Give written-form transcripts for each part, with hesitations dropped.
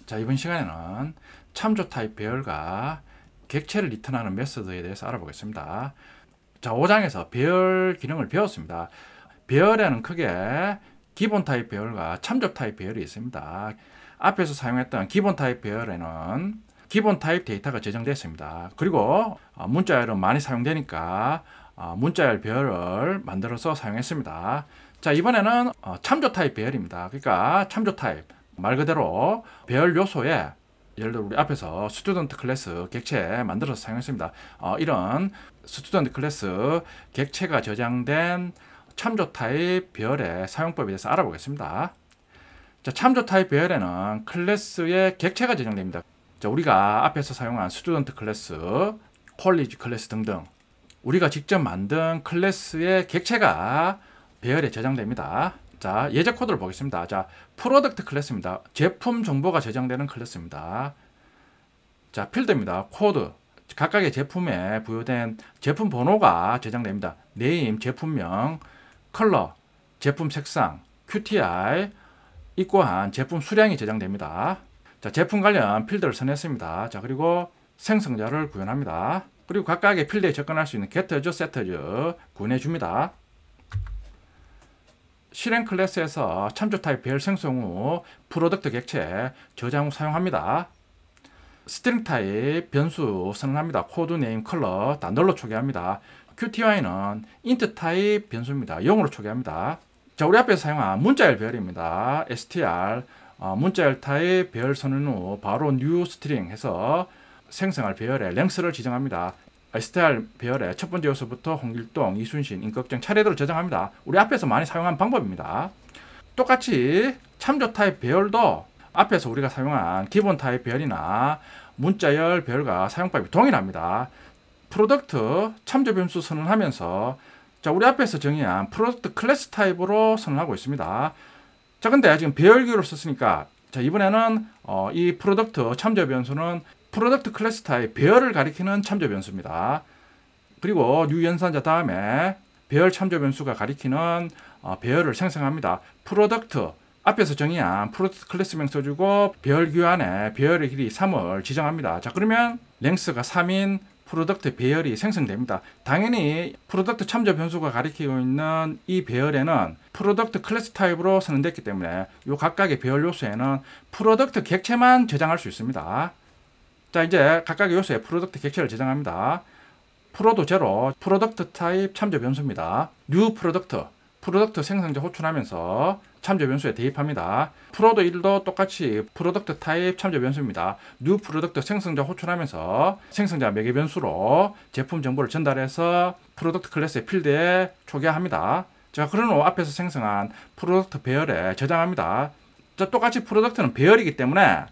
자, 이번 시간에는 참조 타입 배열과 객체를 리턴하는 메소드에 대해서 알아보겠습니다. 자, 5장에서 배열 기능을 배웠습니다. 배열에는 크게 기본 타입 배열과 참조 타입 배열이 있습니다. 앞에서 사용했던 기본 타입 배열에는 기본 타입 데이터가 저장됐습니다. 그리고 문자열은 많이 사용되니까 문자열 배열을 만들어서 사용했습니다. 자, 이번에는 참조 타입 배열입니다. 그러니까 참조 타입 말 그대로 배열 요소에 예를 들어 우리 앞에서 스튜던트 클래스 객체 만들어서 사용했습니다. 이런 스튜던트 클래스 객체가 저장된 참조 타입 배열의 사용법에 대해서 알아보겠습니다. 자, 참조 타입 배열에는 클래스의 객체가 저장됩니다. 자, 우리가 앞에서 사용한 스튜던트 클래스, 콜리지 클래스 등등 우리가 직접 만든 클래스의 객체가 배열에 저장됩니다. 자, 예제 코드를 보겠습니다. 자, 프로덕트 클래스입니다. 제품 정보가 저장되는 클래스입니다. 자, 필드입니다. 코드. 각각의 제품에 부여된 제품 번호가 저장됩니다. 네임, 제품명, 컬러, 제품 색상, QTI, 입고한 제품 수량이 저장됩니다. 자, 제품 관련 필드를 선했습니다. 자, 그리고 생성자를 구현합니다. 그리고 각각의 필드에 접근할 수 있는 getters, setters 구현해 줍니다. 실행 클래스에서 참조 타입 배열 생성 후 프로덕트 객체 저장 후 사용합니다. 스트링 타입 변수 선언합니다. 코드, 네임, 컬러 다 널로 초기합니다. QTY는 int 타입 변수입니다. 0으로 초기합니다. 자, 우리 앞에서 사용한 문자열 배열입니다. str 문자열 타입 배열 선언 후 바로 new string 해서 생성할 배열의 랭스를 지정합니다. str 배열의 첫 번째 요소부터 홍길동, 이순신, 임꺽정 차례대로 저장합니다. 우리 앞에서 많이 사용한 방법입니다. 똑같이 참조 타입 배열도 앞에서 우리가 사용한 기본 타입 배열이나 문자열 배열과 사용법이 동일합니다. 프로덕트 참조 변수 선언하면서 자, 우리 앞에서 정의한 프로덕트 클래스 타입으로 선언하고 있습니다. 자, 근데 지금 배열기호를 썼으니까 자, 이번에는 이 프로덕트 참조 변수는 프로덕트 클래스 타입 배열을 가리키는 참조 변수입니다. 그리고 new 연산자 다음에 배열 참조 변수가 가리키는 배열을 생성합니다. 프로덕트 앞에서 정의한 프로덕트 클래스명 써주고 배열 교환에 배열의 길이 3을 지정합니다. 자, 그러면 랭스가 3인 프로덕트 배열이 생성됩니다. 당연히 프로덕트 참조 변수가 가리키고 있는 이 배열에는 프로덕트 클래스 타입으로 선언됐기 때문에 이 각각의 배열 요소에는 프로덕트 객체만 저장할 수 있습니다. 자, 이제 각각의 요소에 프로덕트 객체를 저장합니다. 프로도 제로, 프로덕트 타입 참조 변수입니다. new 프로덕트 생성자 호출하면서 참조 변수에 대입합니다. 프로도 1도 똑같이 프로덕트 타입 참조 변수입니다. new 프로덕트 생성자 호출하면서 생성자 매개 변수로 제품 정보를 전달해서 프로덕트 클래스의 필드에 초기화합니다. 자, 그런 후 앞에서 생성한 프로덕트 배열에 저장합니다. 자, 똑같이 프로덕트는 배열이기 때문에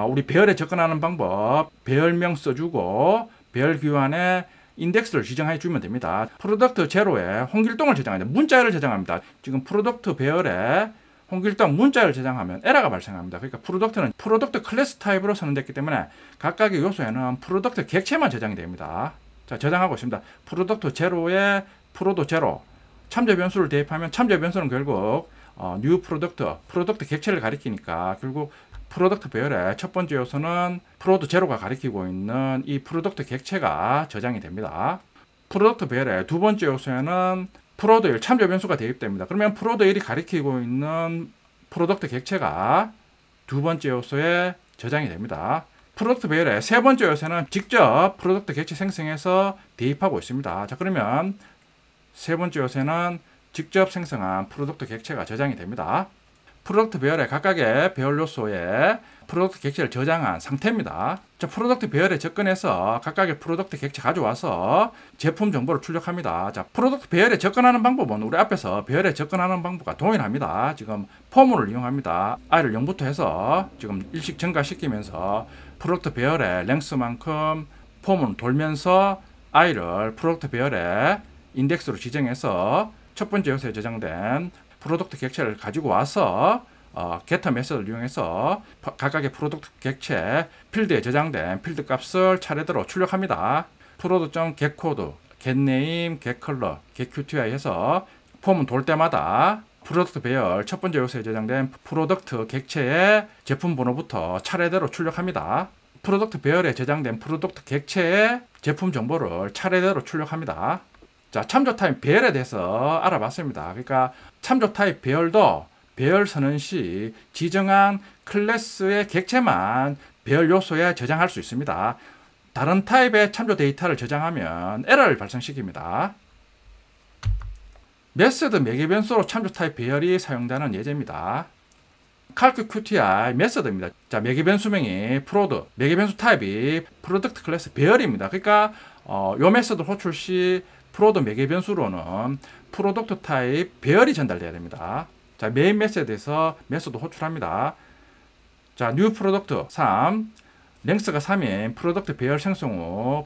우리 배열에 접근하는 방법, 배열명 써주고 배열 교환에 인덱스를 지정해 주면 됩니다. 프로덕트 제로에 홍길동을 저장합니다. 문자열을 저장합니다. 지금 프로덕트 배열에 홍길동 문자열을 저장하면 에러가 발생합니다. 그러니까 프로덕트는 프로덕트 클래스 타입으로 선언됐기 때문에 각각의 요소에는 프로덕트 객체만 저장이 됩니다. 자, 저장하고 있습니다. 프로덕트 제로에 프로도 제로 참조 변수를 대입하면 참조 변수는 결국 new 프로덕트 객체를 가리키니까 결국 프로덕트 배열의 첫 번째 요소는 프로도 제로가 가리키고 있는 이 프로덕트 객체가 저장이 됩니다. 프로덕트 배열의 두 번째 요소에는 프로도 1 참조 변수가 대입됩니다. 그러면 프로도 1이 가리키고 있는 프로덕트 객체가 두 번째 요소에 저장이 됩니다. 프로덕트 배열의 세 번째 요소는 직접 프로덕트 객체 생성해서 대입하고 있습니다. 자, 그러면 세 번째 요소는 직접 생성한 프로덕트 객체가 저장이 됩니다. 프로덕트 배열의 각각의 배열 요소에 프로덕트 객체를 저장한 상태입니다. 자, 프로덕트 배열에 접근해서 각각의 프로덕트 객체 가져와서 제품 정보를 출력합니다. 자, 프로덕트 배열에 접근하는 방법은 우리 앞에서 배열에 접근하는 방법과 동일합니다. 지금 포문을 이용합니다. i를 0부터 해서 지금 일씩 증가시키면서 프로덕트 배열의 랭스만큼 포문을 돌면서 i를 프로덕트 배열의 인덱스로 지정해서 첫 번째 요소에 저장된 프로덕트 객체를 가지고 와서 getter 메서드를 이용해서 각각의 프로덕트 객체 필드에 저장된 필드 값을 차례대로 출력합니다. 프로드.getCode, getName, getColor, getQTI 해서 폼은 돌 때마다 프로덕트 배열 첫 번째 요소에 저장된 프로덕트 객체의 제품 번호부터 차례대로 출력합니다. 프로덕트 배열에 저장된 프로덕트 객체의 제품 정보를 차례대로 출력합니다. 자, 참조 타입 배열에 대해서 알아봤습니다. 그러니까 참조 타입 배열도 배열 선언 시 지정한 클래스의 객체만 배열 요소에 저장할 수 있습니다. 다른 타입의 참조 데이터를 저장하면 에러를 발생시킵니다. 메소드 매개 변수로 참조 타입 배열이 사용되는 예제입니다. calc qti 메소드입니다. 자, 매개 변수명이 프로드, 매개 변수 타입이 프로덕트 클래스 배열입니다. 그러니까 요 메소드 호출 시 프로드 매개 변수로는 프로덕트 타입 배열이 전달돼야 됩니다. 자, 메인 메소드에서 메소드 호출합니다. 자, new 프로덕트 3, 랭스가 3인 프로덕트 배열 생성 후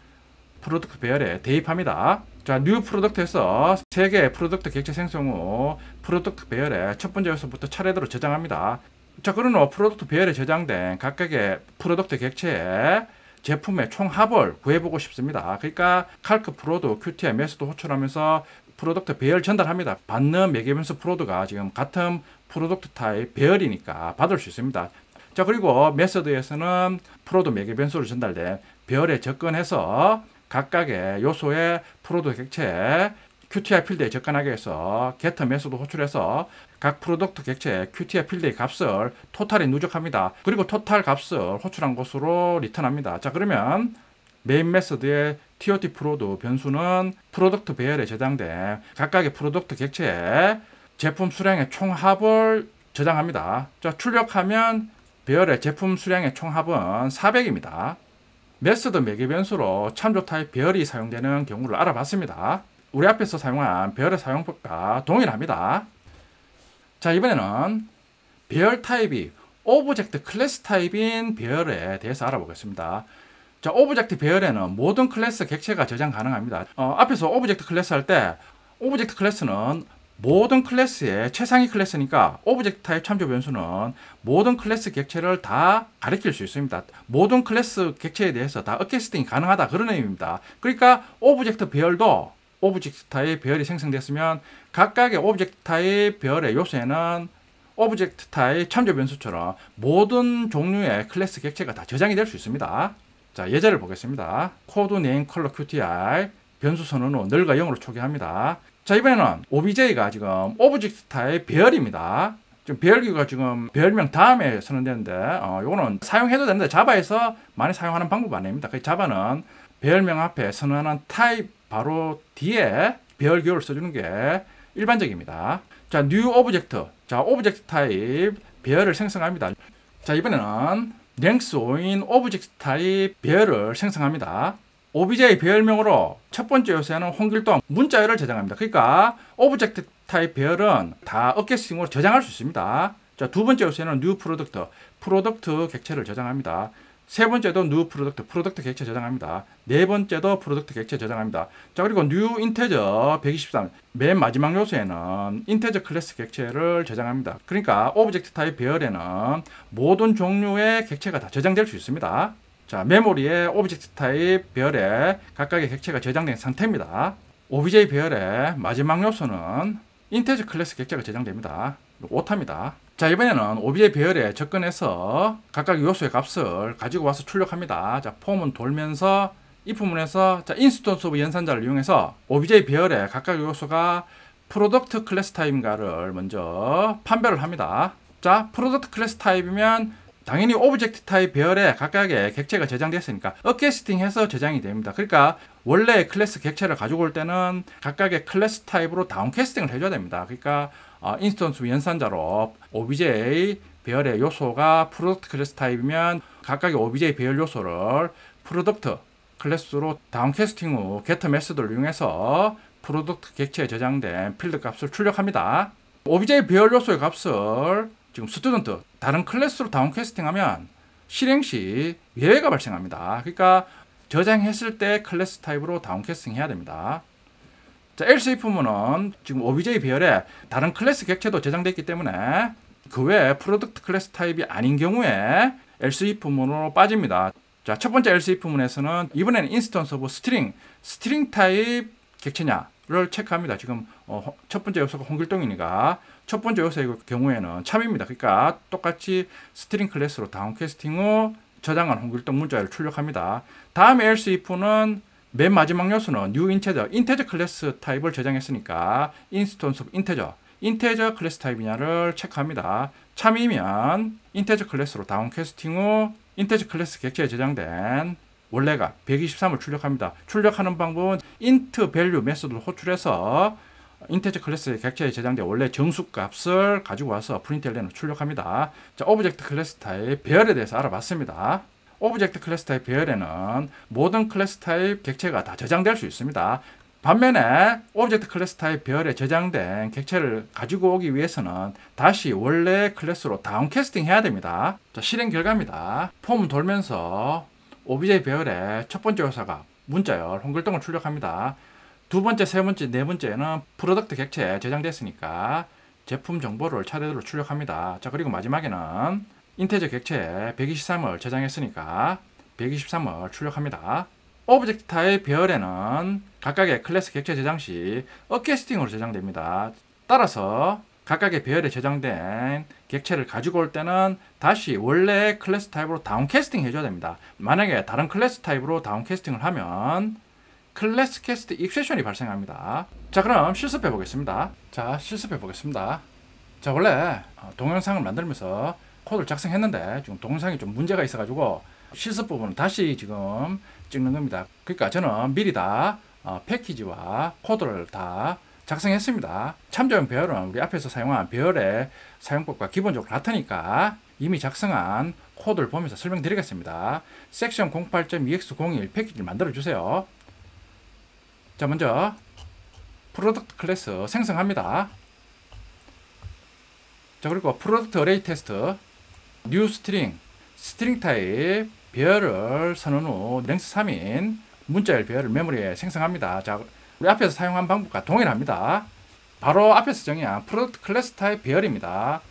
프로덕트 배열에 대입합니다. 자, new 프로덕트에서 3개의 프로덕트 객체 생성 후 프로덕트 배열에 첫 번째 요소부터 차례대로 저장합니다. 자, 그런 후 프로덕트 배열에 저장된 각각의 프로덕트 객체의 제품의 총합을 구해보고 싶습니다. 그러니까 calc 프로드 qti 메소드 호출하면서 프로덕트 배열 전달합니다. 받는 매개변수 프로드가 지금 같은 프로덕트 타입 배열이니까 받을 수 있습니다. 자, 그리고 메소드에서는 프로드 매개변수로 전달된 배열에 접근해서 각각의 요소의 프로드 객체에 qti 필드에 접근하게 해서 getter 메소드 호출해서 각 프로덕트 객체의 qti 필드의 값을 토탈에 누적합니다. 그리고 토탈 값을 호출한 곳으로 리턴합니다. 자, 그러면 메인 메소드의 tot 프로드 변수는 프로덕트 배열에 저장된 각각의 프로덕트 객체의 제품 수량의 총합을 저장합니다. 자, 출력하면 배열의 제품 수량의 총합은 400입니다. 메소드 매개 변수로 참조 타입 배열이 사용되는 경우를 알아봤습니다. 우리 앞에서 사용한 배열의 사용법과 동일합니다. 자, 이번에는 배열 타입이 오브젝트 클래스 타입인 배열에 대해서 알아보겠습니다. 자, 오브젝트 배열에는 모든 클래스 객체가 저장 가능합니다. 앞에서 오브젝트 클래스 할 때 오브젝트 클래스는 모든 클래스의 최상위 클래스니까 오브젝트 타입 참조 변수는 모든 클래스 객체를 다 가리킬 수 있습니다. 모든 클래스 객체에 대해서 다 어캐스팅이 가능하다, 그런 의미입니다. 그러니까 오브젝트 배열도 오브젝트 타입 배열이 생성됐으면 각각의 오브젝트 타입 배열의 요소에는 오브젝트 타입 참조 변수처럼 모든 종류의 클래스 객체가 다 저장이 될 수 있습니다. 자, 예제를 보겠습니다. 코드 네임 컬러 qti 변수 선언 후 널과 0으로 초기합니다. 자, 이번에는 obj가 지금 오브젝트 타입 배열입니다. 지금 배열기가 지금 배열명 다음에 선언되는데 요거는 사용해도 되는데 자바에서 많이 사용하는 방법 아닙니다. 그 자바는 배열명 앞에 선언하는 타입 바로 뒤에 배열기호를 써주는 게 일반적입니다. 자, new object. 자, 오브젝트 타입 배열을 생성합니다. 자, 이번에는 length 5인 오브젝트 타입 배열을 생성합니다. obj 배열명으로 첫 번째 요소에는 홍길동 문자열을 저장합니다. 그러니까 오브젝트 타입 배열은 다 어캐스팅으로 저장할 수 있습니다. 자, 두 번째 요소에는 new 프로덕트 객체를 저장합니다. 세 번째도 new 프로덕트 객체 저장합니다. 네 번째도 프로덕트 객체 저장합니다. 자, 그리고 new integer 123 맨 마지막 요소에는 integer 클래스 객체를 저장합니다. 그러니까 오브젝트 타입 배열에는 모든 종류의 객체가 다 저장될 수 있습니다. 자, 메모리에 오브젝트 타입 배열에 각각의 객체가 저장된 상태입니다. obj 배열의 마지막 요소는 integer 클래스 객체가 저장됩니다. 오타입니다. 자, 이번에는 obj 배열에 접근해서 각각 요소의 값을 가지고 와서 출력합니다. 자, 폼은 돌면서 if 문에서 자, 인스턴스 오브 연산자를 이용해서 obj 배열에 각각 요소가 프로덕트 클래스 타입인가를 먼저 판별을 합니다. 자, 프로덕트 클래스 타입이면 당연히 오브젝트 타입 배열에 각각의 객체가 저장됐으니까 어캐스팅해서 저장이 됩니다. 그러니까 원래 클래스 객체를 가지고 올 때는 각각의 클래스 타입으로 다운캐스팅을 해줘야 됩니다. 그러니까 인스턴스 연산자로 obj 배열의 요소가 프로덕트 클래스 타입이면 각각의 obj 배열 요소를 프로덕트 클래스로 다운캐스팅 후 getter 메소드를 이용해서 프로덕트 객체에 저장된 필드 값을 출력합니다. obj 배열 요소의 값을 지금 스튜던트 다른 클래스로 다운캐스팅하면 실행 시 예외가 발생합니다. 그러니까 저장했을 때 클래스 타입으로 다운캐스팅 해야 됩니다. 자, else if문은 지금 obj 배열에 다른 클래스 객체도 저장되어 있기 때문에 그 외에 프로덕트 클래스 타입이 아닌 경우에 else if문으로 빠집니다. 자, 첫 번째 else if문에서는 이번에는 인스턴스 오브 스트링 타입 객체냐 를 체크합니다. 지금 첫 번째 요소가 홍길동이니까 첫 번째 요소의 경우에는 참입니다. 그러니까 똑같이 스트링 클래스로 다운캐스팅 후 저장한 홍길동 문자를 출력합니다. 다음 else if는 맨 마지막 요소는 new integer 클래스 타입을 저장했으니까 instance of integer 클래스 타입이냐를 체크합니다. 참이면 integer 클래스로 다운캐스팅 후 integer 클래스 객체에 저장된 원래가 123을 출력합니다. 출력하는 방법은 int value 메소드를 호출해서 인테저 클래스의 객체에 저장된 원래 정수 값을 가지고 와서 println으로 출력합니다. 자, 오브젝트 클래스 타입 배열에 대해서 알아봤습니다. 오브젝트 클래스 타입 배열에는 모든 클래스 타입 객체가 다 저장될 수 있습니다. 반면에 오브젝트 클래스 타입 배열에 저장된 객체를 가지고 오기 위해서는 다시 원래 클래스로 다운캐스팅 해야 됩니다. 자, 실행 결과입니다. 폼 돌면서 OBJ 배열의 첫 번째 요소가 문자열 홍길동을 출력합니다. 두 번째, 세 번째, 네 번째는 프로덕트 객체에 저장됐으니까 제품 정보를 차례대로 출력합니다. 자, 그리고 마지막에는 인테저 객체에 123을 저장했으니까 123을 출력합니다. 오브젝트 타입 배열에는 각각의 클래스 객체 저장 시 어캐스팅으로 저장됩니다. 따라서 각각의 배열에 저장된 객체를 가지고 올 때는 다시 원래 클래스 타입으로 다운캐스팅 해줘야 됩니다. 만약에 다른 클래스 타입으로 다운캐스팅을 하면 클래스 캐스트 익셉션이 발생합니다. 자, 그럼 실습해 보겠습니다. 자, 원래 동영상을 만들면서 코드를 작성했는데 지금 동영상이 좀 문제가 있어가지고 실습 부분은 다시 지금 찍는 겁니다. 그러니까 저는 미리 다 패키지와 코드를 다 작성했습니다. 참조형 배열은 우리 앞에서 사용한 배열의 사용법과 기본적으로 같으니까 이미 작성한 코드를 보면서 설명드리겠습니다. 섹션 08.ex01 패키지를 만들어 주세요. 자, 먼저 프로덕트 클래스 생성합니다. 자, 그리고 프로덕트 어레이 테스트 new 스트링 타입 배열을 선언 후 랭스 3인 문자열 배열을 메모리에 생성합니다. 자, 우리 앞에서 사용한 방법과 동일합니다. 바로 앞에서 정의한 프로덕트 클래스 타입 배열입니다.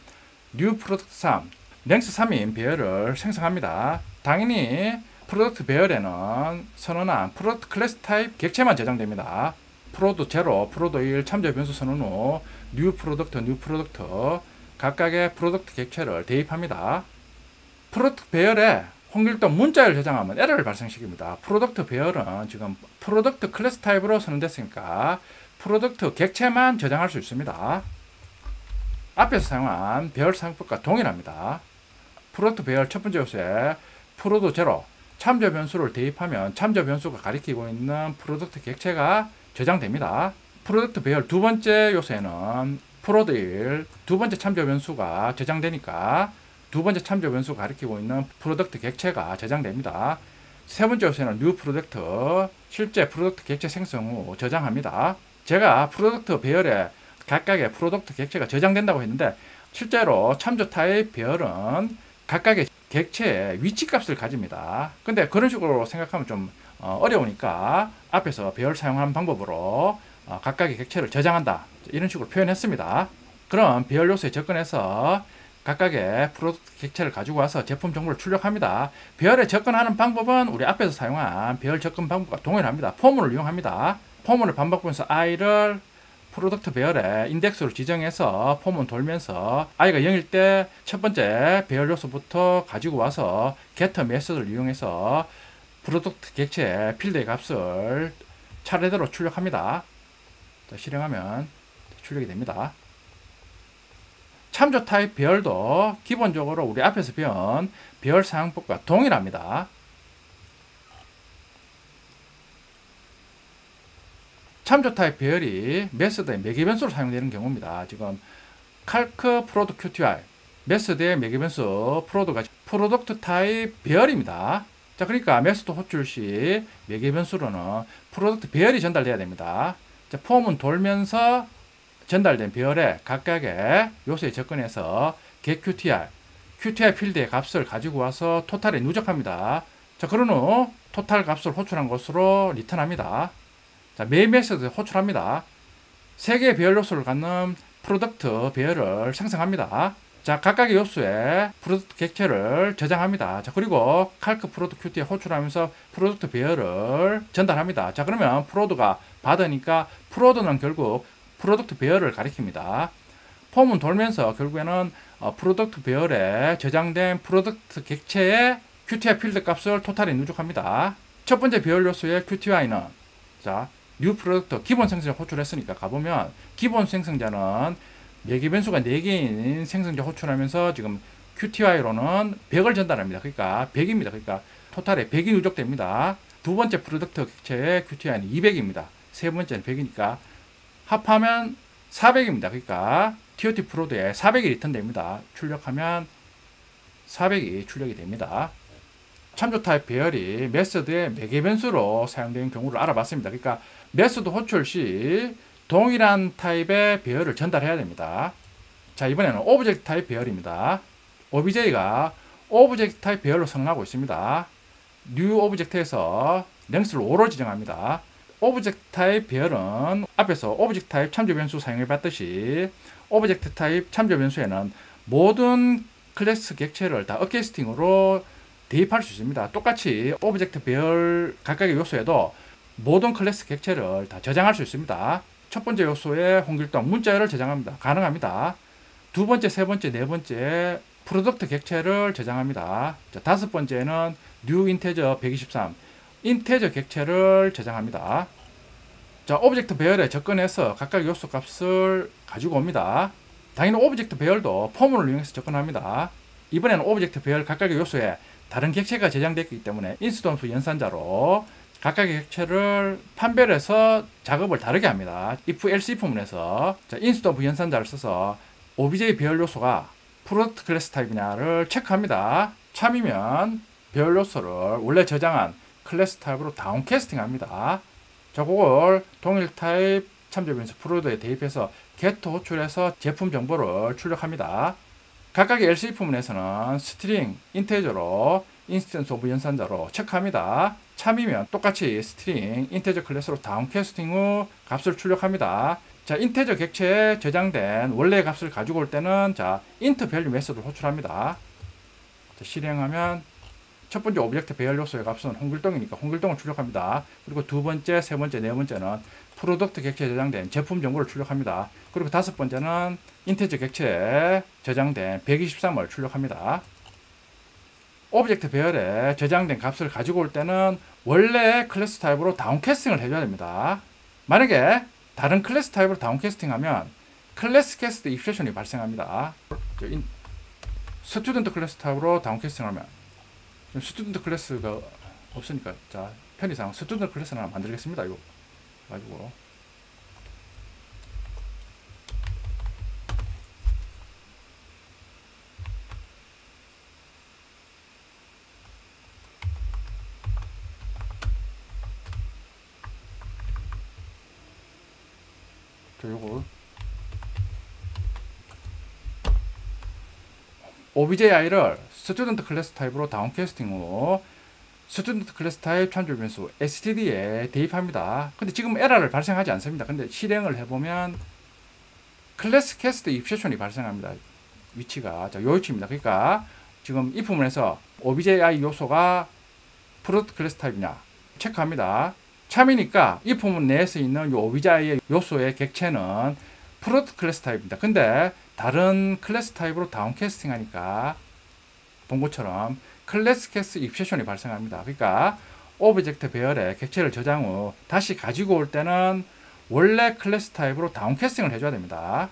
new 프로덕트 3 랭스 3인 배열을 생성합니다. 당연히 프로덕트 배열에는 선언한 프로덕트 클래스 타입 객체만 저장됩니다. 프로드 0, 프로드 1 참조 변수 선언 후 new 프로덕트 각각의 프로덕트 객체를 대입합니다. 프로덕트 배열에 홍길동 문자열 저장하면 에러를 발생시킵니다. 프로덕트 배열은 지금 프로덕트 클래스 타입으로 선언됐으니까 프로덕트 객체만 저장할 수 있습니다. 앞에서 사용한 배열 사용법과 동일합니다. 프로덕트 배열 첫 번째 요소에 프로드 0 참조 변수를 대입하면 참조 변수가 가리키고 있는 프로덕트 객체가 저장됩니다. 프로덕트 배열 두 번째 요소에는 프로드 1 두 번째 참조 변수가 저장되니까 두 번째 참조 변수가 가리키고 있는 프로덕트 객체가 저장됩니다. 세 번째 요소에는 new 프로덕트 실제 프로덕트 객체 생성 후 저장합니다. 제가 프로덕트 배열에 각각의 프로덕트 객체가 저장된다고 했는데 실제로 참조 타입 배열은 각각의 객체의 위치 값을 가집니다. 근데 그런 식으로 생각하면 좀 어려우니까 앞에서 배열 사용하는 방법으로 각각의 객체를 저장한다 이런 식으로 표현했습니다. 그럼 배열 요소에 접근해서 각각의 프로덕트 객체를 가지고 와서 제품 정보를 출력합니다. 배열에 접근하는 방법은 우리 앞에서 사용한 배열 접근 방법과 동일합니다. 포문을 이용합니다. 포문을 반복하면서 i를 프로덕트 배열에 인덱스로 지정해서 포문 돌면서 i가 0일 때 첫 번째 배열 요소부터 가지고 와서 getter 메소드를 이용해서 프로덕트 객체 필드의 값을 차례대로 출력합니다. 자, 실행하면 출력이 됩니다. 참조 타입 배열도 기본적으로 우리 앞에서 배운 배열 사용법과 동일합니다. 참조 타입 배열이 메소드의 매개 변수로 사용되는 경우입니다. 지금 calc prod qtr 메소드의 매개 변수 프로드가 프로덕트 타입 배열입니다. 자, 그러니까 메소드 호출 시 매개 변수로는 프로덕트 배열이 전달돼야 됩니다. 자, 폼은 돌면서 전달된 배열에 각각의 요소에 접근해서 getQtr 필드의 값을 가지고 와서 토탈에 누적합니다. 자, 그런 후 토탈 값을 호출한 것으로 리턴합니다. 자, 메인 메소드 호출합니다. 세 개의 배열 요소를 갖는 프로덕트 배열을 생성합니다. 자, 각각의 요소에 프로덕트 객체를 저장합니다. 자, 그리고 칼크 프로드 큐티에 호출하면서 프로덕트 배열을 전달합니다. 자, 그러면 프로드가 받으니까 프로드는 결국 프로덕트 배열을 가리킵니다. 폼은 돌면서 결국에는 프로덕트 배열에 저장된 프로덕트 객체의 QTI 필드 값을 토탈에 누적합니다. 첫 번째 배열 요소의 QTI는 자, 뉴 프로덕트 기본 생성자 호출했으니까 가보면 기본 생성자는 매개 변수가 4개인 생성자 호출하면서 지금 QTI로는 100을 전달합니다. 그러니까 100입니다. 그러니까 토탈에 100이 누적됩니다. 두 번째 프로덕트 객체의 QTI는 200입니다. 세 번째는 100이니까 합하면 400입니다. 그러니까 TOT 프로드에 400이 리턴됩니다. 출력하면 400이 출력이 됩니다. 참조 타입 배열이 메소드의 매개 변수로 사용되는 경우를 알아봤습니다. 그러니까 메소드 호출 시 동일한 타입의 배열을 전달해야 됩니다. 자, 이번에는 오브젝트 타입 배열입니다. OBJ가 오브젝트 타입 배열로 선언하고 있습니다. 뉴 오브젝트에서 랭스를 5로 지정합니다. 오브젝트 타입 배열은 앞에서 오브젝트 타입 참조 변수 사용해 봤듯이 오브젝트 타입 참조 변수에는 모든 클래스 객체를 다 어캐스팅으로 대입할 수 있습니다. 똑같이 오브젝트 배열 각각의 요소에도 모든 클래스 객체를 다 저장할 수 있습니다. 첫 번째 요소에 홍길동 문자열을 저장합니다. 가능합니다. 두 번째, 세 번째, 네 번째 프로덕트 객체를 저장합니다. 자, 다섯 번째는 new 인테저 123 인테저 객체를 저장합니다. 자, 오브젝트 배열에 접근해서 각각 요소 값을 가지고 옵니다. 당연히 오브젝트 배열도 포문을 이용해서 접근합니다. 이번에는 오브젝트 배열 각각의 요소에 다른 객체가 저장됐기 때문에 인스턴스 연산자로 각각의 객체를 판별해서 작업을 다르게 합니다. if else if문에서 인스턴스 연산자를 써서 OBJ 배열 요소가 프로덕트 클래스 타입이냐를 체크합니다. 참이면 배열 요소를 원래 저장한 클래스 타입으로 다운캐스팅 합니다. 자, 그걸 동일 타입 참조 변수 프로드에 대입해서 get 호출해서 제품 정보를 출력합니다. 각각의 else if문에서는 스트링, 인테저로 인스턴스 오브 연산자로 체크합니다. 참이면 똑같이 스트링, 인테저 클래스로 다운캐스팅 후 값을 출력합니다. 자, 인테저 객체에 저장된 원래 값을 가지고 올 때는 자, int value 메소드를 호출합니다. 자, 실행하면 첫 번째 오브젝트 배열 요소의 값은 홍길동이니까 홍길동을 출력합니다. 그리고 두 번째, 세 번째, 네 번째는 프로덕트 객체에 저장된 제품 정보를 출력합니다. 그리고 다섯 번째는 인테저 객체에 저장된 123을 출력합니다. 오브젝트 배열에 저장된 값을 가지고 올 때는 원래 클래스 타입으로 다운캐스팅을 해줘야 됩니다. 만약에 다른 클래스 타입으로 다운캐스팅하면 클래스 캐스트 입세션이 발생합니다. 스튜던트 클래스 타입으로 다운캐스팅하면 스튜던트 클래스가 없으니까 자, 편의상 스튜던트 클래스를 하나 만들겠습니다. 이거 가지고 요거 OBJI를 스튜던트 클래스 타입으로 다운캐스팅 후 스튜던트 클래스 타입 참조 변수 std에 대입합니다. 근데 지금 에러를 발생하지 않습니다. 근데 실행을 해보면 클래스 캐스트 입세션이 발생합니다. 위치가 자, 요 위치입니다. 그러니까 지금 이 부분에서 OBJI 요소가 프로덕트 클래스 타입이냐 체크합니다. 참이니까 이 부분 내에서 있는 요 OBJI 요소의 객체는 프로덕트 클래스 타입입니다. 근데 다른 클래스 타입으로 다운캐스팅 하니까 본 것처럼 클래스 캐스트 입세션이 발생합니다. 그러니까 오브젝트 배열에 객체를 저장 후 다시 가지고 올 때는 원래 클래스 타입으로 다운캐스팅을 해줘야 됩니다.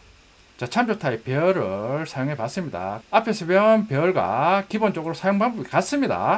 자, 참조 타입 배열을 사용해 봤습니다. 앞에서 배운 배열과 기본적으로 사용 방법이 같습니다.